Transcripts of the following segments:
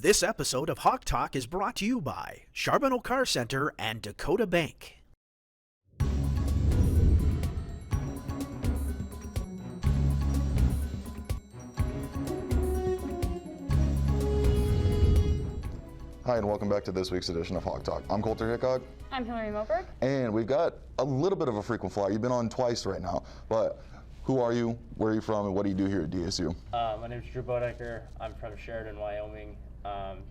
This episode of Hawk Talk is brought to you by Charbonneau Car Center and Dacotah Bank. Hi, and welcome back to this week's edition of Hawk Talk. I'm Colter Hickok. I'm Haylie Moberg. And we've got a little bit of a frequent flyer. You've been on twice right now, but who are you, where are you from, and what do you do here at DSU? My name is Drew Boedecker. I'm from Sheridan, Wyoming.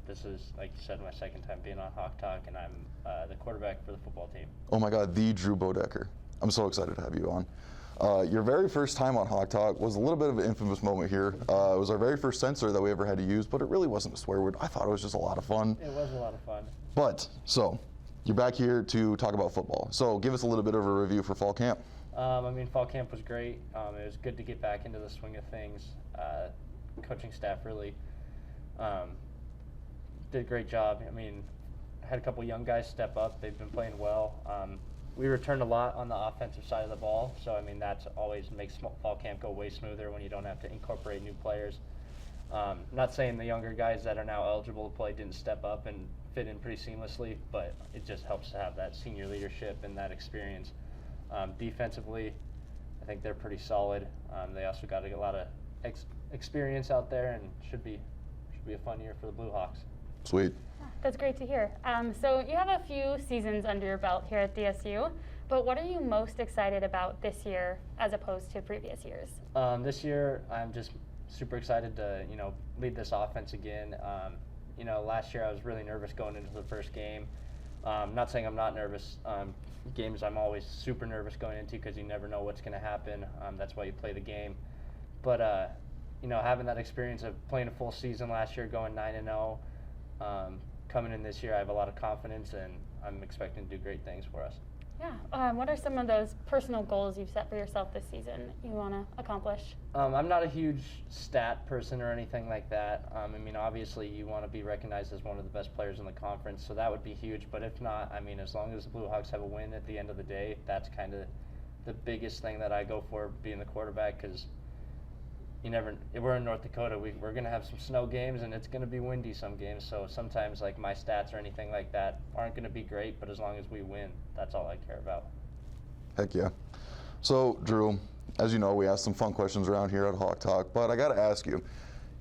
This is, like you said, my second time being on Hawk Talk, and I'm the quarterback for the football team. Oh my God, the Drew Boedecker. I'm so excited to have you on. Your very first time on Hawk Talk was a little bit of an infamous moment here. It was our very first censor that we ever had to use, but it really wasn't a swear word. I thought it was just a lot of fun. It was a lot of fun. But, so, you're back here to talk about football. So give us a little bit of a review for fall camp. Fall camp was great. It was good to get back into the swing of things. Coaching staff really did a great job. Had a couple young guys step up. They've been playing well. We returned a lot on the offensive side of the ball, so that's always makes fall camp go way smoother when you don't have to incorporate new players. Not saying the younger guys that are now eligible to play didn't step up and fit in pretty seamlessly, but it just helps to have that senior leadership and that experience. Defensively, I think they're pretty solid. They also got a lot of experience out there, and should be a fun year for the Blue Hawks. Sweet. That's great to hear. So you have a few seasons under your belt here at DSU, but what are you most excited about this year as opposed to previous years? This year, I'm just super excited to lead this offense again. Last year I was really nervous going into the first game. Not saying I'm not nervous. Games I'm always super nervous going into because you never know what's going to happen. That's why you play the game. But having that experience of playing a full season last year, going 9-0, coming in this year, I have a lot of confidence, and I'm expecting to do great things for us. Yeah. What are some of those personal goals you've set for yourself this season you want to accomplish? I'm not a huge stat person or anything like that. Obviously you want to be recognized as one of the best players in the conference, so that would be huge. But if not, as long as the Blue Hawks have a win at the end of the day, that's kind of the biggest thing that I go for being the quarterback, because we're in North Dakota. We're going to have some snow games, and it's going to be windy some games. So sometimes, like, my stats or anything like that aren't going to be great, but as long as we win, that's all I care about. Heck yeah. So, Drew, as you know, we asked some fun questions around here at Hawk Talk, but I got to ask you,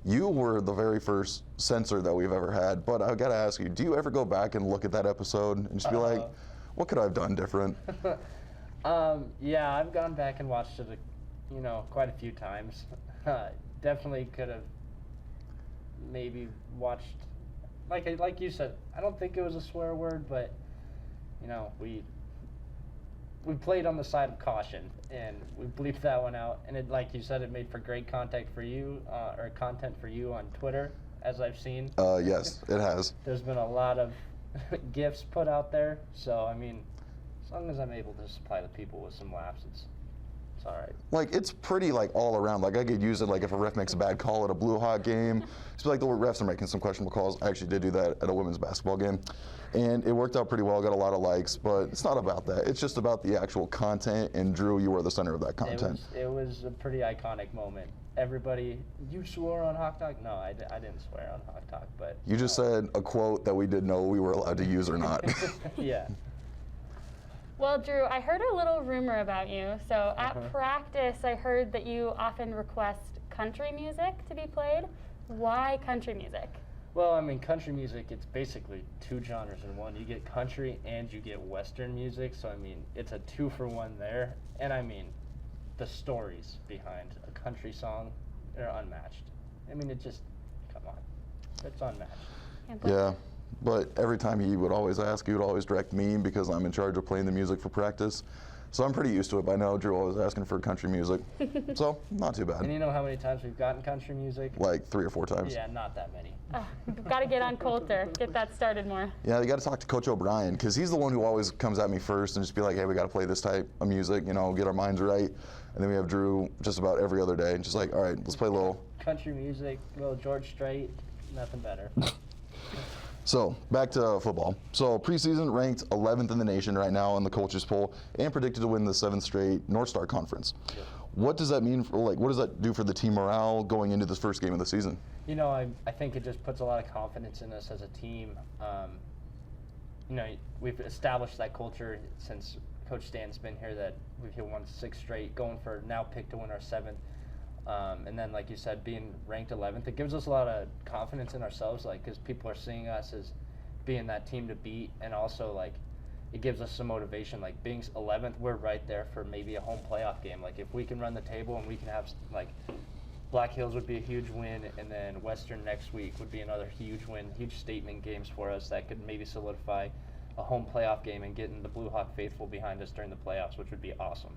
you were the very first censor that we've ever had, but I got to ask you, do you ever go back and look at that episode and just be like, what could I have done different? Yeah, I've gone back and watched it, quite a few times. Definitely could have maybe watched, like you said, I don't think it was a swear word, but we played on the side of caution, and we bleeped that one out, and it, like you said, it made for great content for you on Twitter, as I've seen. Yes, it has. There's been a lot of GIFs put out there, so as long as I'm able to supply the people with some laughs, it's all right. Like, it's pretty, all around. I could use it, if a ref makes a bad call at a Blue Hawk game. It's the refs are making some questionable calls. I actually did do that at a women's basketball game. And it worked out pretty well, got a lot of likes, but it's not about that. It's just about the actual content, and Drew, you were the center of that content. It was a pretty iconic moment. Everybody, you swore on Hawk Talk? No, I didn't swear on Hawk Talk, but... You just said a quote that we didn't know we were allowed to use or not. Yeah. Well, Drew, I heard a little rumor about you. So at practice, I heard that you often request country music to be played. Why country music? Well, country music, it's basically two genres in one. You get country and you get Western music, so it's a 2-for-1 there. And the stories behind a country song are unmatched. It just, come on, it's unmatched. Yeah. But every time he would always ask, he would always direct me because I'm in charge of playing the music for practice. So I'm pretty used to it by now. Drew always asking for country music. So, not too bad. And you know how many times we've gotten country music? Like 3 or 4 times. Yeah, not that many. Got to get on Colter, get that started more. Yeah, you got to talk to Coach O'Brien because he's the one who always comes at me first and just be like, hey, we got to play this type of music, get our minds right. And then we have Drew just about every other day, just like, all right, let's play a little. Country music, little George Strait, nothing better. So, back to football. So, preseason ranked 11th in the nation right now in the coaches poll and predicted to win the 7th straight North Star Conference. Yeah. What does that mean for, what does that do for the team morale going into this first game of the season? You know, I think it just puts a lot of confidence in us as a team. You know, we've established that culture since Coach Stan's been here, that we've won 6 straight, going for now picked to win our 7th. And then, like you said, being ranked 11th, it gives us a lot of confidence in ourselves, like, because people are seeing us as being that team to beat, and also, like, it gives us some motivation. Like, being 11th, we're right there for maybe a home playoff game. Like, if we can run the table and we can have, like, Black Hills would be a huge win, and then Western next week would be another huge win, huge statement games for us that could maybe solidify a home playoff game and getting the Blue Hawk faithful behind us during the playoffs, which would be awesome.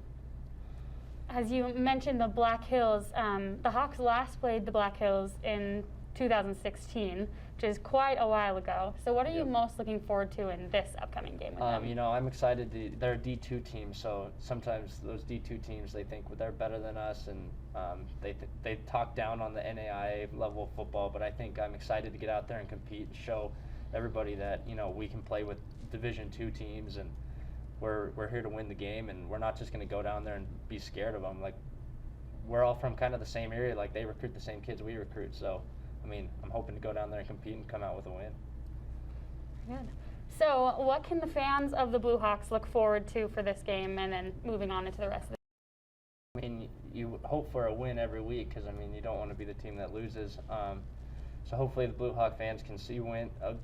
As you mentioned, the Black Hills, the Hawks last played the Black Hills in 2016, which is quite a while ago. So what are you most looking forward to in this upcoming game with them? You know, I'm excited. They're a D2 team, so sometimes those D2 teams, they think they're better than us, and they talk down on the NAIA level of football, but I think I'm excited to get out there and compete and show everybody that, you know, we can play with Division II teams, and we're here to win the game, and we're not just going to go down there and be scared of them. Like, we're all from kind of the same area. Like, they recruit the same kids we recruit. So, I mean, I'm hoping to go down there and compete and come out with a win. Good. So what can the fans of the Blue Hawks look forward to for this game, and then moving on into the rest of the I mean, you hope for a win every week, because, I mean, you don't want to be the team that loses. So hopefully the Blue Hawk fans can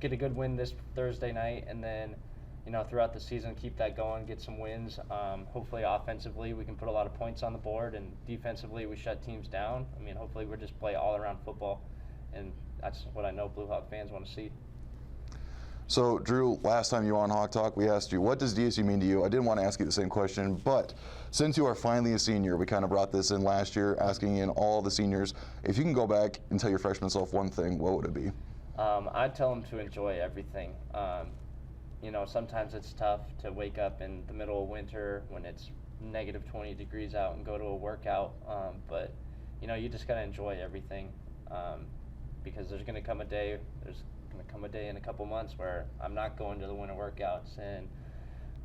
get a good win this Thursday night, and then, you know, throughout the season, keep that going, get some wins. Hopefully offensively we can put a lot of points on the board, and defensively we shut teams down. I mean, hopefully we just play all-around football, and that's what I know Blue Hawk fans want to see. So, Drew, last time you were on Hawk Talk, we asked you, what does DSU mean to you? I didn't want to ask you the same question, but since you are finally a senior, we kind of brought this in last year, asking in all the seniors, if you can go back and tell your freshman self one thing, what would it be? I'd tell them to enjoy everything. You know, sometimes it's tough to wake up in the middle of winter when it's negative 20 degrees out and go to a workout, but, you know, you just got to enjoy everything, because there's going to come a day in a couple months where I'm not going to the winter workouts, and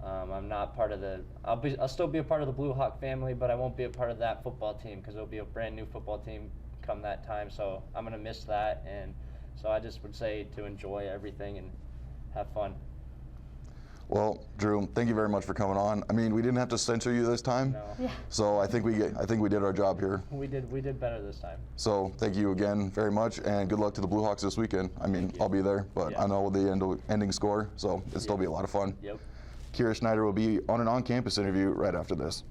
I'm not part of I'll still be a part of the Blue Hawk family, but I won't be a part of that football team, because it'll be a brand new football team come that time, so I'm going to miss that. And so I just would say to enjoy everything and have fun. Well, Drew, thank you very much for coming on. I mean, we didn't have to censor you this time, No. Yeah. so I think we did our job here. We did better this time. So thank you again very much, and good luck to the Blue Hawks this weekend. I mean, I'll be there, but Yeah. I know the ending score, so it'll still be a lot of fun. Yep. Kira Schneider will be on an on-campus interview right after this.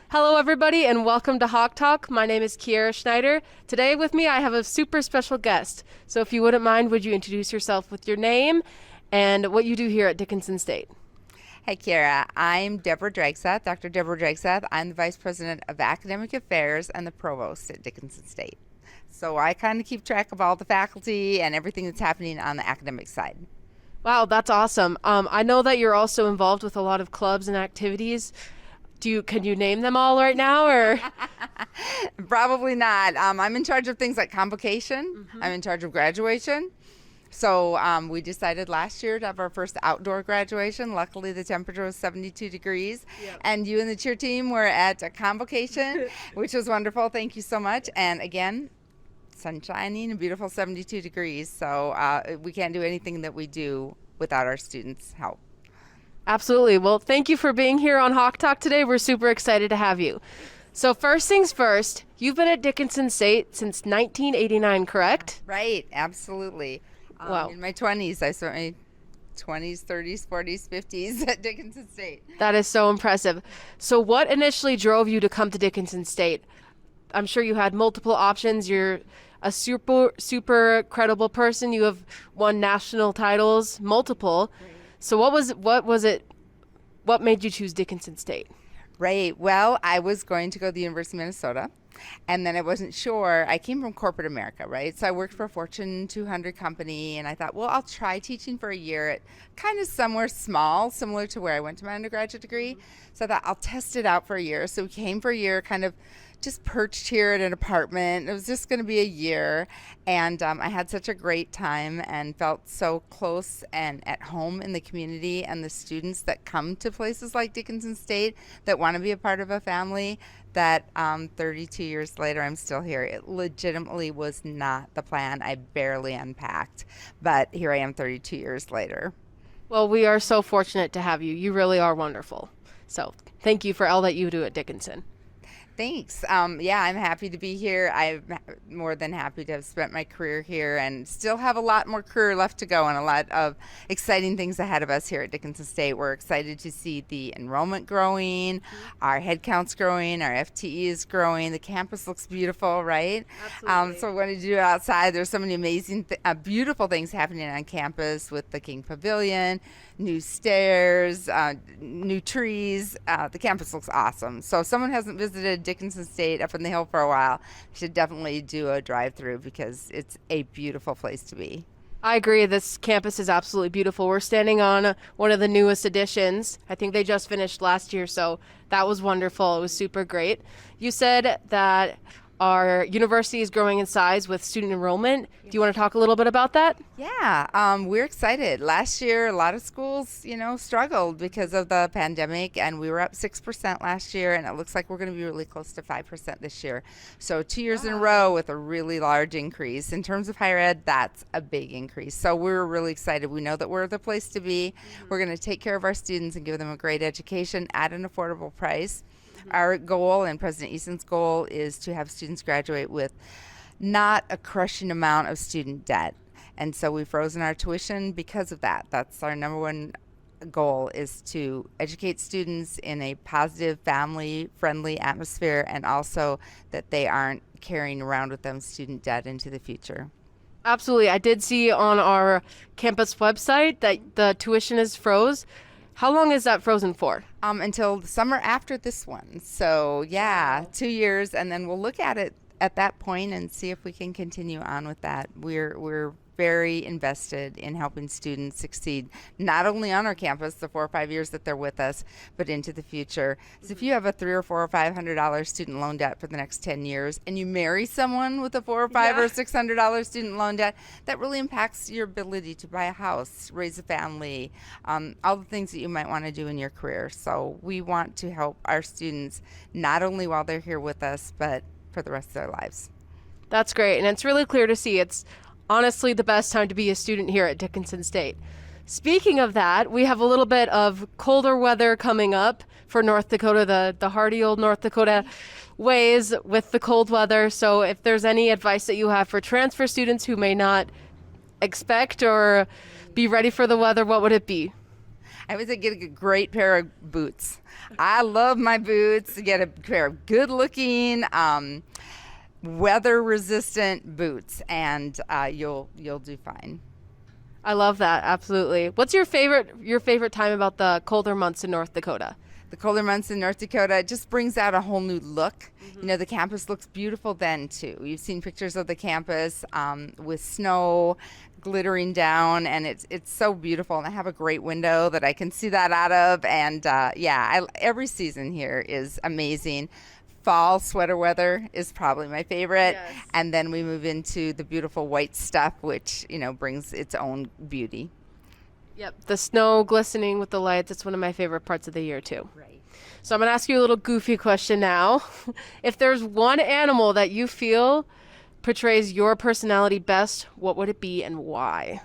Hello everybody and welcome to Hawk Talk. My name is Kiera Schneider. Today with me I have a super special guest. So if you wouldn't mind, would you introduce yourself with your name and what you do here at Dickinson State? Hi, Kiera. I'm Deborah Dragseth, Dr. Deborah Dragseth. I'm the Vice President of Academic Affairs and the Provost at Dickinson State. So I kind of keep track of all the faculty and everything that's happening on the academic side. Wow, that's awesome. I know that you're also involved with a lot of clubs and activities. Can you name them all right now, or? Probably not. I'm in charge of things like convocation. I'm in charge of graduation. So we decided last year to have our first outdoor graduation. Luckily, the temperature was 72 degrees. Yep. And you and the cheer team were at a convocation, which was wonderful. Thank you so much. And again, sun shining and beautiful 72 degrees. So we can't do anything that we do without our students' help. Absolutely. Well, thank you for being here on Hawk Talk today. We're super excited to have you. So first things first, you've been at Dickinson State since 1989, correct? Right, absolutely. Wow. In my 20s, I spent my 20s, 30s, 40s, 50s at Dickinson State. That is so impressive. So what initially drove you to come to Dickinson State? I'm sure you had multiple options. You're a super credible person. You have won national titles, multiple. Right. So what made you choose Dickinson State? Right. Well, I was going to go to the University of Minnesota, and then I wasn't sure. I came from corporate America, right? So I worked for a Fortune 200 company, and I thought, well, I'll try teaching for a year at kind of somewhere small, similar to where I went to my undergraduate degree. So I thought I'll test it out for a year. So we came for a year, kind of just perched here at an apartment. It was just going to be a year, and I had such a great time and felt so close and at home in the community and the students that come to places like Dickinson State that want to be a part of a family that 32 years later I'm still here. It legitimately was not the plan. I barely unpacked, but here I am 32 years later. Well, we are so fortunate to have you. You really are wonderful. So thank you for all that you do at Dickinson. Thanks. Yeah, I'm happy to be here. I'm more than happy to have spent my career here and still have a lot more career left to go and a lot of exciting things ahead of us here at Dickinson State. We're excited to see the enrollment growing, our head counts growing, our FTE is growing. The campus looks beautiful, right? Absolutely. So we're going to do it outside. There's so many amazing, beautiful things happening on campus with the King Pavilion, new stairs, new trees. The campus looks awesome. So if someone hasn't visited Dickinson State up in the hill for a while, you should definitely do a drive-through because it's a beautiful place to be. I agree. This campus is absolutely beautiful. We're standing on one of the newest additions. I think they just finished last year, so that was wonderful. It was super great. You said that our university is growing in size with student enrollment. Do you want to talk a little bit about that? Yeah, we're excited. Last year, a lot of schools, struggled because of the pandemic, and we were up 6% last year, and it looks like we're going to be really close to 5% this year. So 2 years in a row with a really large increase. In terms of higher ed, that's a big increase. So we're really excited. We know that we're the place to be. We're going to take care of our students and give them a great education at an affordable price. Our goal and President Easton's goal is to have students graduate with not a crushing amount of student debt. And so we've frozen our tuition because of that. That's our number one goal, is to educate students in a positive, family-friendly atmosphere, and also that they aren't carrying around with them student debt into the future. Absolutely. I did see on our campus website that the tuition is froze. How long is that frozen for? Until the summer after this one. So yeah, 2 years, and then we'll look at it at that point and see if we can continue on with that. We're very invested in helping students succeed, not only on our campus, the 4 or 5 years that they're with us, but into the future. So if you have a $300 or $400 or $500 student loan debt for the next 10 years, and you marry someone with a $400 or $500 or $600 student loan debt, that really impacts your ability to buy a house, raise a family, all the things that you might want to do in your career. So we want to help our students not only while they're here with us, but for the rest of their lives. That's great, and it's really clear to see. It's honestly the best time to be a student here at Dickinson State. Speaking of that, we have a little bit of colder weather coming up for North Dakota, the hardy old North Dakota ways with the cold weather. So if there's any advice that you have for transfer students who may not expect or be ready for the weather, what would it be? I would say get a great pair of boots. I love my boots. Get a pair of good-looking, weather-resistant boots, and you'll do fine. I love that. Absolutely. What's your favorite time about the colder months in North Dakota? The colder months in North Dakota, it just brings out a whole new look. The campus looks beautiful then too. You've seen pictures of the campus with snow glittering down, and it's so beautiful. And I have a great window that I can see that out of. And every season here is amazing. Fall sweater weather is probably my favorite. Yes. And then we move into the beautiful white stuff, which brings its own beauty. Yep, the snow glistening with the lights. It's one of my favorite parts of the year too. Right. So I'm going to ask you a little goofy question now. If there's one animal that you feel portrays your personality best, what would it be and why?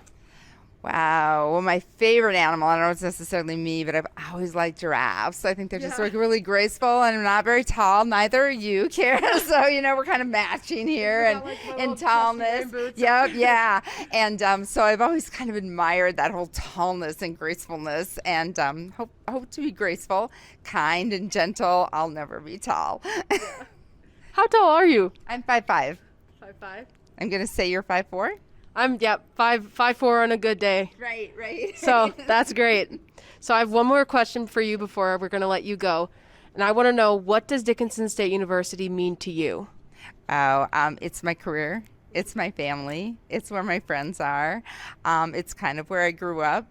Wow. Well, my favorite animal, I don't know if it's necessarily me, but I've always liked giraffes. I think they're just like really graceful, and I'm not very tall. Neither are you, Kara. So, we're kind of matching here and in tallness. Yep, yeah. And so I've always kind of admired that whole tallness and gracefulness, and hope to be graceful, kind, and gentle. I'll never be tall. How tall are you? I'm 5'5". 5'5". I'm going to say you're 5'4". I'm 5'4" on a good day. Right. So that's great. So I have one more question for you before we're going to let you go. And I want to know, what does Dickinson State University mean to you? Oh, it's my career. It's my family. It's where my friends are. It's kind of where I grew up.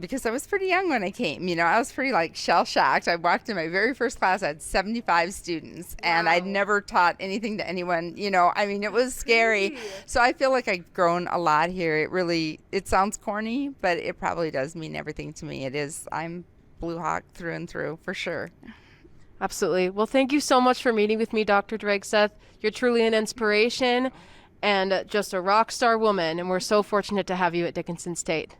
Because I was pretty young when I came, I was pretty shell shocked. I walked in my very first class, I had 75 students, and I'd never taught anything to anyone, it was scary. So I feel like I've grown a lot here. It sounds corny, but it probably does mean everything to me. It is. I'm Blue Hawk through and through, for sure. Absolutely. Well, thank you so much for meeting with me, Dr. Dragseth. You're truly an inspiration and just a rock star woman, and we're so fortunate to have you at Dickinson State.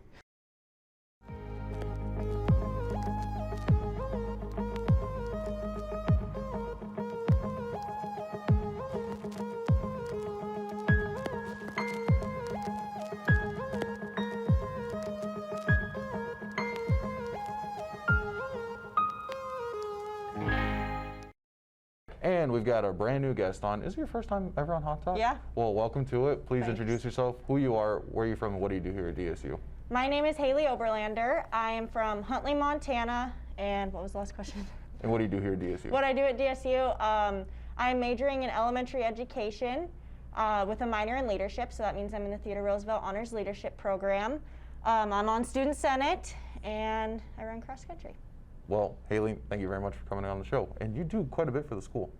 And we've got a brand new guest on. Is it your first time ever on Hawk Talk? Yeah. Well, welcome to it. Please Thanks. Introduce yourself, who you are, where you're from, and what do you do here at DSU? My name is Haylie Oberlander. I am from Huntley, Montana. And what was the last question? And what do you do here at DSU? What I do at DSU, I'm majoring in elementary education with a minor in leadership. So that means I'm in the Theodore Roosevelt Honors Leadership Program. I'm on Student Senate, and I run cross country. Well, Haylie, thank you very much for coming on the show. And you do quite a bit for the school.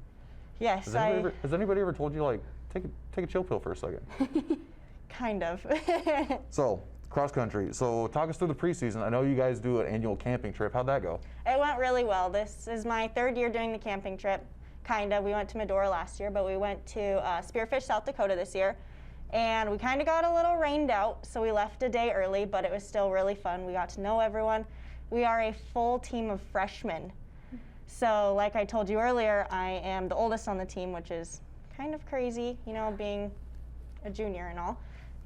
Yes, Has anybody ever told you, take a chill pill for a second? kind of. So, cross country. So, talk us through the preseason. I know you guys do an annual camping trip. How'd that go? It went really well. This is my third year doing the camping trip, kind of. We went to Medora last year, but we went to Spearfish, South Dakota this year. And we kind of got a little rained out, so we left a day early, but it was still really fun. We got to know everyone. We are a full team of freshmen. So like I told you earlier, I am the oldest on the team, which is kind of crazy, being a junior and all.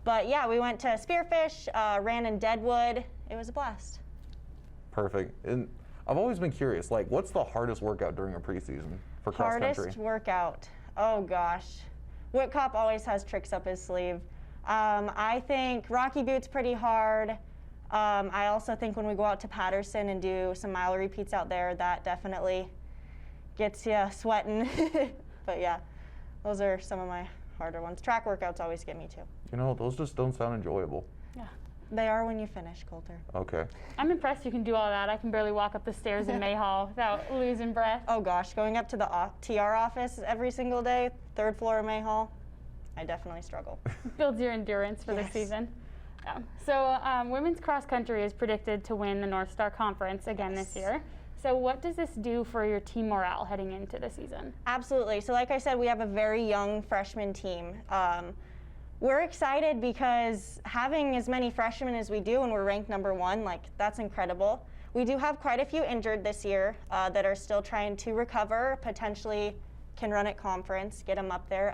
But yeah, we went to Spearfish, ran in Deadwood. It was a blast. Perfect. And I've always been curious, what's the hardest workout during a preseason for cross country? Hardest workout? Oh gosh. Whitcop always has tricks up his sleeve. I think Rocky Buttes pretty hard. I also think when we go out to Patterson and do some mile repeats out there, that definitely gets you sweating. But yeah, those are some of my harder ones. Track workouts always get me too. Those just don't sound enjoyable. Yeah, they are when you finish, Coulter. Okay. I'm impressed you can do all that. I can barely walk up the stairs in Mayhall without losing breath. Oh gosh, going up to the TR office every single day, 3rd floor of Mayhall, I definitely struggle. Builds your endurance for the season. Yeah. So women's cross country is predicted to win the North Star Conference again this year. So what does this do for your team morale heading into the season? Absolutely. So like I said, we have a very young freshman team. We're excited because having as many freshmen as we do and we're ranked #1, that's incredible. We do have quite a few injured this year that are still trying to recover, potentially can run at conference, get them up there.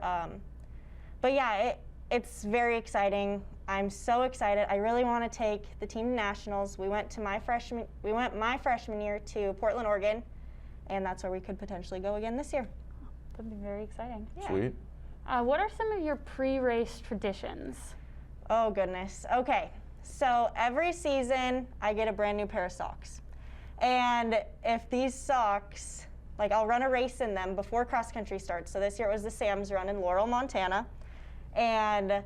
But yeah, it's very exciting. I'm so excited. I really want to take the team to nationals. We went my freshman year to Portland, Oregon, and that's where we could potentially go again this year. That'd be very exciting. Yeah. Sweet. What are some of your pre-race traditions? Oh goodness. Okay. So every season I get a brand new pair of socks. And if these socks, I'll run a race in them before cross country starts. So this year it was the Sam's Run in Laurel, Montana. And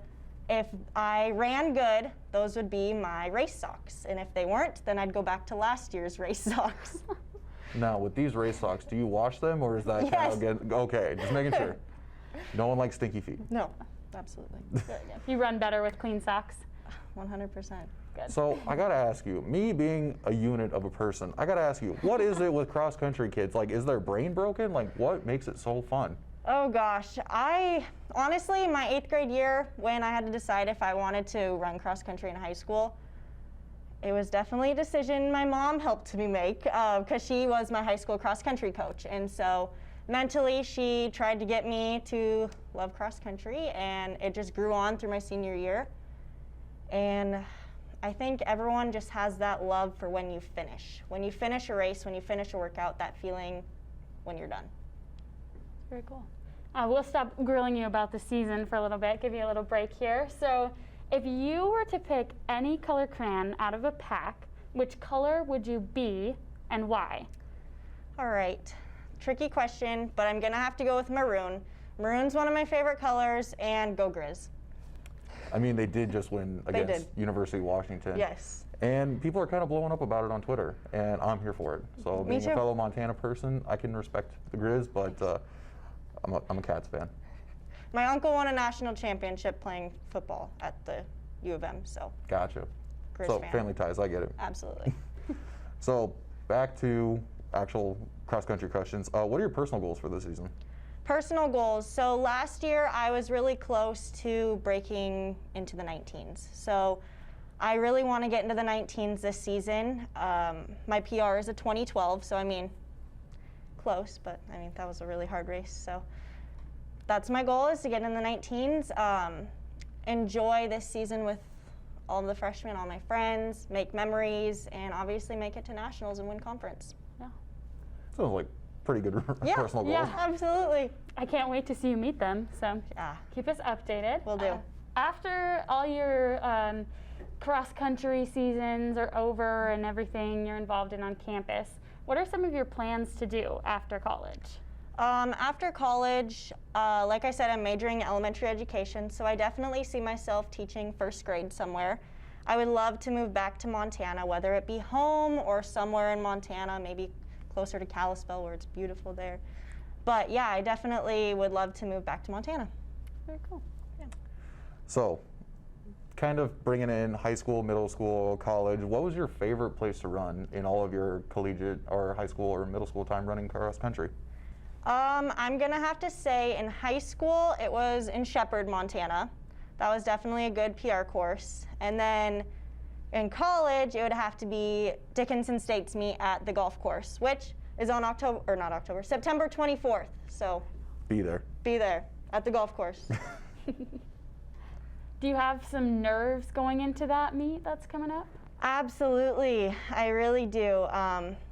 if I ran good, those would be my race socks. And if they weren't, then I'd go back to last year's race socks. Now, with these race socks, do you wash them, or is that Yes. kind of okay, just making sure. No one likes stinky feet. No, absolutely. You run better with clean socks? 100%. Good. So I gotta ask you, me being a unit of a person, I gotta ask you, what is it with cross country kids? Is their brain broken? What makes it so fun? Oh gosh, honestly, my 8th grade year, when I had to decide if I wanted to run cross country in high school, it was definitely a decision my mom helped me make because she was my high school cross country coach. And so mentally, she tried to get me to love cross country, and it just grew on through my senior year. And I think everyone just has that love for when you finish. When you finish a race, when you finish a workout, that feeling when you're done. Very cool. We'll stop grilling you about the season for a little bit, give you a little break here. So if you were to pick any color crayon out of a pack, which color would you be and why? All right. tricky question, but I'm going to have to go with maroon. Maroon's one of my favorite colors, and go Grizz. I mean, they did just win against University of Washington. Yes. And people are kind of blowing up about it on Twitter, and I'm here for it. So Me being too. a fellow Montana person, I can respect the Grizz, but I'm a Cats fan. My uncle won a national championship playing football at the U of M, so Gotcha. Grizz So fan. family ties, I get it. Absolutely. So back to actual cross-country questions. What are your personal goals for this season? Personal goals. So last year I was really close to breaking into the 19s. So I really want to get into the 19s this season. My PR is a 2012, so I mean, close, but I mean, that was a really hard race. So that's my goal, is to get in the 19s. Enjoy this season with all the freshmen, all my friends, make memories, and obviously make it to nationals and win conference. Sounds like pretty good personal goals. Yeah. Absolutely. I can't wait to see you meet them. So Yeah. keep us updated. Will do. After all your cross-country seasons are over and everything you're involved in on campus, what are some of your plans to do after college? After college, like I said, I'm majoring in elementary education, so I definitely see myself teaching first grade somewhere. I would love to move back to Montana, whether it be home or somewhere in Montana, maybe closer to Kalispell where it's beautiful there. But yeah, I definitely would love to move back to Montana. Very cool. So, kind of bringing in high school, middle school, college, what was your favorite place to run in all of your collegiate or high school or middle school time running cross country? I'm gonna have to say in high school, it was in Shepherd, Montana. That was definitely a good PR course. And then in college, it would have to be Dickinson State's meet at the golf course, which is on September 24th. So Be there. be there at the golf course. Do you have some nerves going into that meet that's coming up? Absolutely, I really do.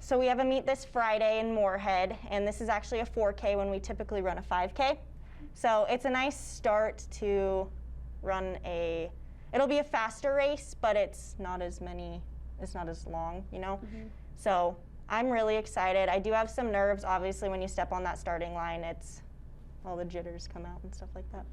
So we have a meet this Friday in Moorhead, and this is actually a 4K when we typically run a 5K. So it's a nice start to run it'll be a faster race, but it's not as long, you know? So I'm really excited. I do have some nerves, obviously, when you step on that starting line, all the jitters come out and stuff like that.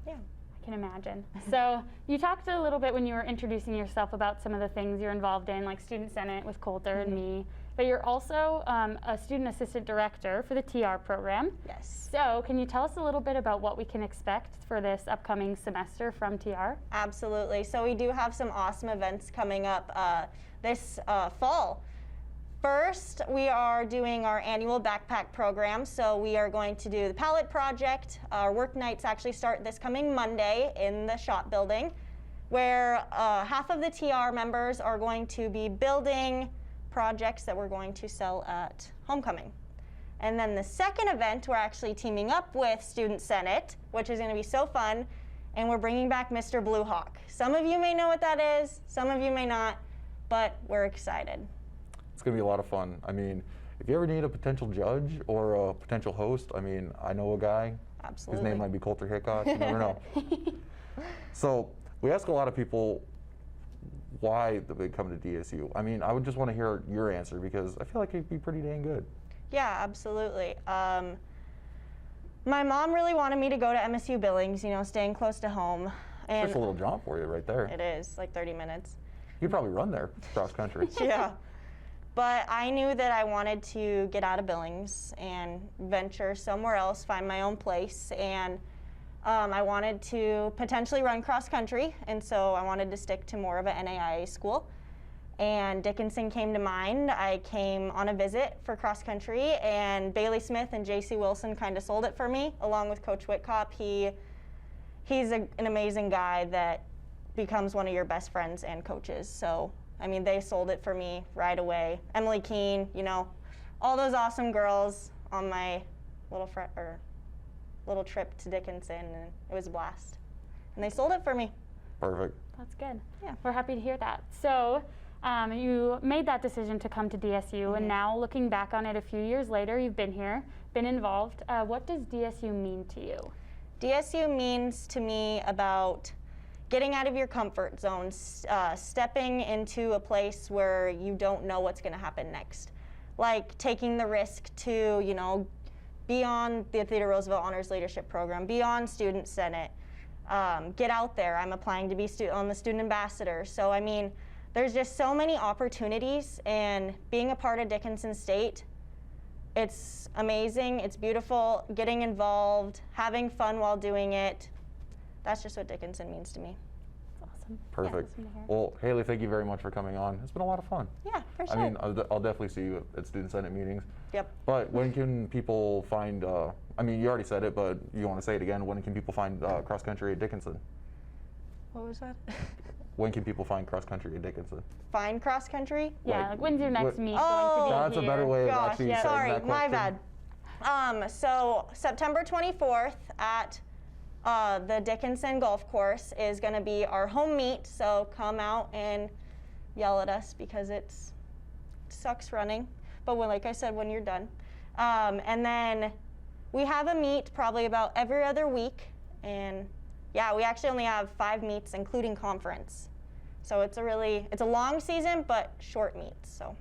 Yeah. I can imagine. So you talked a little bit when you were introducing yourself about some of the things you're involved in, like Student Senate with Coulter and me, but you're also a student assistant director for the TR program. Yes. So can you tell us a little bit about what we can expect for this upcoming semester from TR? Absolutely. So we do have some awesome events coming up this fall. First, we are doing our annual backpack program. So we are going to do the pallet project. Our work nights actually start this coming Monday in the shop building, where half of the TR members are going to be building projects that we're going to sell at homecoming. And then the second event, we're actually teaming up with Student Senate, which is going to be so fun, and we're bringing back Mr. Blue Hawk. Some of you may know what that is, some of you may not, but we're excited. It's going to be a lot of fun. I mean, if you ever need a potential judge or a potential host, I mean, I know a guy. Absolutely. His name might be Coulter Hickok. You never know. So we ask a lot of people why they come to DSU. I mean, I would just want to hear your answer because I feel like it'd be pretty dang good. Yeah, absolutely. My mom really wanted me to go to MSU Billings, you know, staying close to home. And Just a little jaunt for you right there. it is, like 30 minutes. You could probably run there cross country. Yeah. But I knew that I wanted to get out of Billings and venture somewhere else, find my own place. And I wanted to potentially run cross country. And so I wanted to stick to more of an NAIA school. And Dickinson came to mind. I came on a visit for cross country, and Bailey Smith and JC Wilson kind of sold it for me, along with Coach Whitkop. He's an amazing guy that becomes one of your best friends and coaches. So, I mean, they sold it for me right away. Emily Keene, you know, all those awesome girls on my little trip to Dickinson, and it was a blast. And they sold it for me. Perfect. That's good. Yeah. We're happy to hear that. So you made that decision to come to DSU, and now looking back on it a few years later, you've been here, been involved. What does DSU mean to you? DSU means to me about getting out of your comfort zone, stepping into a place where you don't know what's going to happen next. like taking the risk to, you know, be on the Theodore Roosevelt Honors Leadership Program, be on Student Senate, get out there. I'm applying to be on the Student Ambassador. So, I mean, there's just so many opportunities, and being a part of Dickinson State, it's amazing, it's beautiful, getting involved, having fun while doing it. That's just what Dickinson means to me. Awesome. Perfect. Yeah, awesome to hear. Well, Haylie, thank you very much for coming on. It's been a lot of fun. Yeah, for sure. I mean, I'll definitely see you at Student Senate meetings. Yep. But when can people find, I mean, you already said it, but you want to say it again, when can people find cross country at Dickinson? What was that? When can people find cross country at Dickinson? Find cross country? Yeah, like when's your next meet Oh, going to be That's a here? better way of Gosh, actually yeah. saying Sorry, that my question. bad. So September 24th at the Dickinson Golf Course is going to be our home meet. So come out and yell at us because it sucks running. But when, like I said, when you're done. And then we have a meet probably about every other week. And yeah, we actually only have 5 meets, including conference. So it's a long season, but short meets. So.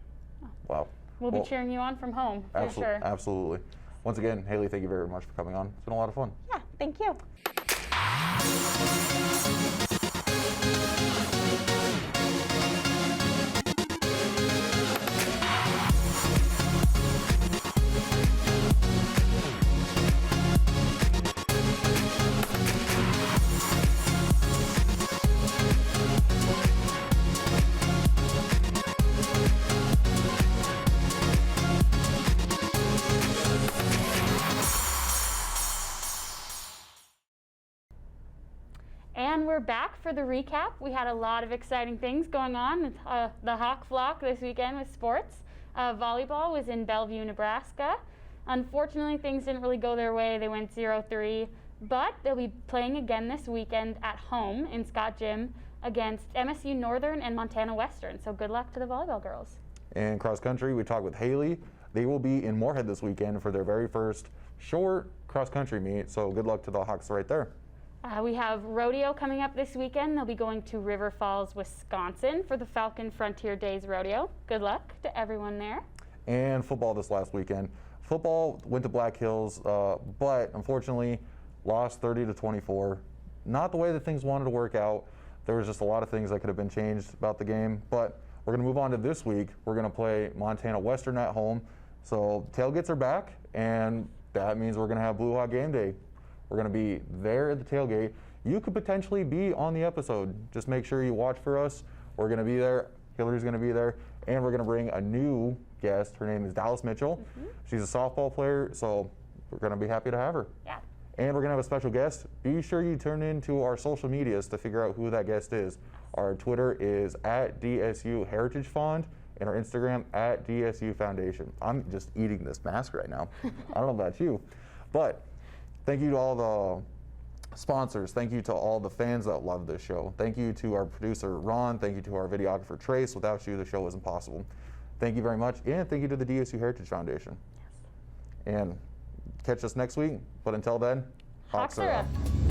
Wow. We'll Well, be cheering you on from home, for sure. Absolutely. Once again, Haylie, thank you very much for coming on. It's been a lot of fun. Yeah, thank you. And we're back for the recap. We had a lot of exciting things going on. The Hawk Flock this weekend with sports. Volleyball was in Bellevue, Nebraska. Unfortunately, things didn't really go their way. They went 0-3, but they'll be playing again this weekend at home in Scott Gym against MSU Northern and Montana Western. So good luck to the volleyball girls. And cross country, we talked with Haylie. They will be in Moorhead this weekend for their very first short cross country meet. So good luck to the Hawks right there. We have rodeo coming up this weekend. They'll be going to River Falls, Wisconsin for the Falcon Frontier Days Rodeo. Good luck to everyone there. And football this last weekend. Football went to Black Hills, but unfortunately lost 30-24. Not the way that things wanted to work out. There was just a lot of things that could have been changed about the game. But we're going to move on to this week. We're going to play Montana Western at home. So tailgates are back, and that means we're going to have Blue Hawk game day. We're going to be there at the tailgate. You could potentially be on the episode. Just make sure you watch for us. We're going to be there. Hillary's going to be there. And we're going to bring a new guest. Her name is Dallas Mitchell. She's a softball player, so we're going to be happy to have her. Yeah. And we're going to have a special guest. Be sure you turn into our social medias to figure out who that guest is. Our Twitter is at DSU Heritage Fund, and our Instagram at DSU Foundation. I'm just eating this mask right now. I don't know about you. But thank you to all the sponsors. Thank you to all the fans that love this show. Thank you to our producer, Ron. Thank you to our videographer, Trace. Without you, the show isn't possible. Thank you very much. And thank you to the DSU Heritage Foundation. And catch us next week. But until then, Hawks are up.